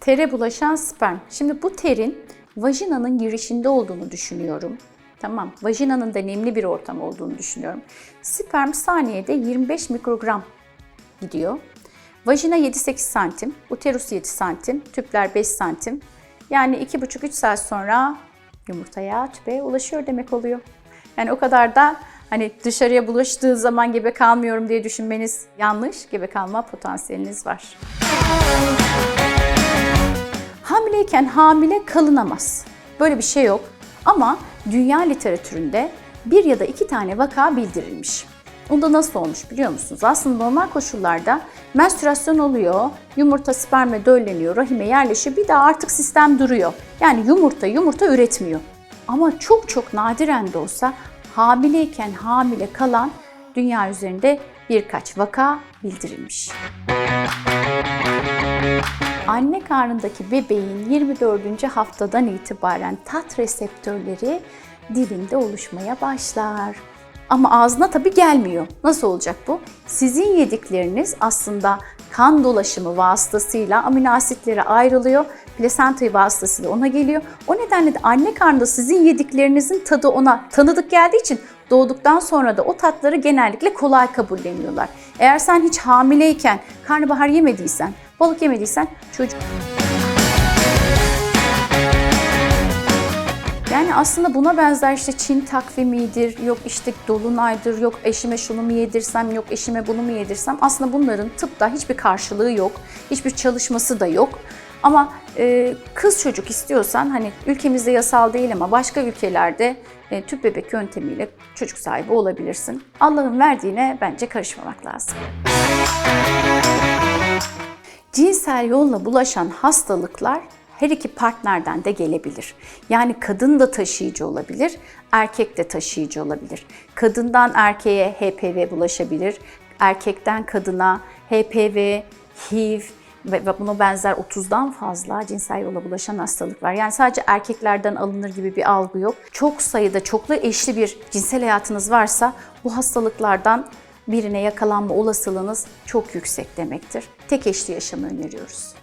Tere bulaşan sperm. Şimdi bu terin vajinanın girişinde olduğunu düşünüyorum. Tamam, vajinanın da nemli bir ortam olduğunu düşünüyorum. Sperm saniyede 25 mikrogram gidiyor. Vajina 7-8 santim, uterus 7 santim, tüpler 5 santim. Yani 2,5-3 saat sonra yumurtaya, tüpe ulaşıyor demek oluyor. Yani o kadar da hani dışarıya bulaştığı zaman gebe kalmıyorum diye düşünmeniz yanlış. Gebe kalma potansiyeliniz var. Hamileyken hamile kalınamaz. Böyle bir şey yok. Ama dünya literatüründe 1 ya da 2 tane vaka bildirilmiş. Onda nasıl olmuş biliyor musunuz? Aslında normal koşullarda menstrüasyon oluyor, yumurta sperme dölleniyor, rahime yerleşiyor, bir daha artık sistem duruyor. Yani yumurta üretmiyor. Ama çok nadiren de olsa hamileyken hamile kalan dünya üzerinde birkaç vaka bildirilmiş. Anne karnındaki bebeğin 24. haftadan itibaren tat reseptörleri dilinde oluşmaya başlar. Ama ağzına tabii gelmiyor. Nasıl olacak bu? Sizin yedikleriniz aslında kan dolaşımı vasıtasıyla amino asitlere ayrılıyor. Plasenta vasıtasıyla ona geliyor. O nedenle de anne karnında sizin yediklerinizin tadı ona tanıdık geldiği için doğduktan sonra da o tatları genellikle kolay kabulleniyorlar. Eğer sen hiç hamileyken karnabahar yemediysen, balık yemediysen çocuk... Yani aslında buna benzer işte Çin takvimidir, yok işte dolunaydır, yok eşime şunu mu yedirsem, yok eşime bunu mu yedirsem. Aslında bunların tıpta hiçbir karşılığı yok, hiçbir çalışması da yok. Ama kız çocuk istiyorsan hani ülkemizde yasal değil ama başka ülkelerde tüp bebek yöntemiyle çocuk sahibi olabilirsin. Allah'ın verdiğine bence karışmamak lazım. Cinsel yolla bulaşan hastalıklar her iki partnerden de gelebilir. Yani kadın da taşıyıcı olabilir, erkek de taşıyıcı olabilir. Kadından erkeğe HPV bulaşabilir, erkekten kadına HPV, HIV ve buna benzer 30'dan fazla cinsel yolla bulaşan hastalık var. Yani sadece erkeklerden alınır gibi bir algı yok. Çok sayıda çoklu eşli bir cinsel hayatınız varsa bu hastalıklardan birine yakalanma olasılığınız çok yüksek demektir. Tek eşli yaşamı öneriyoruz.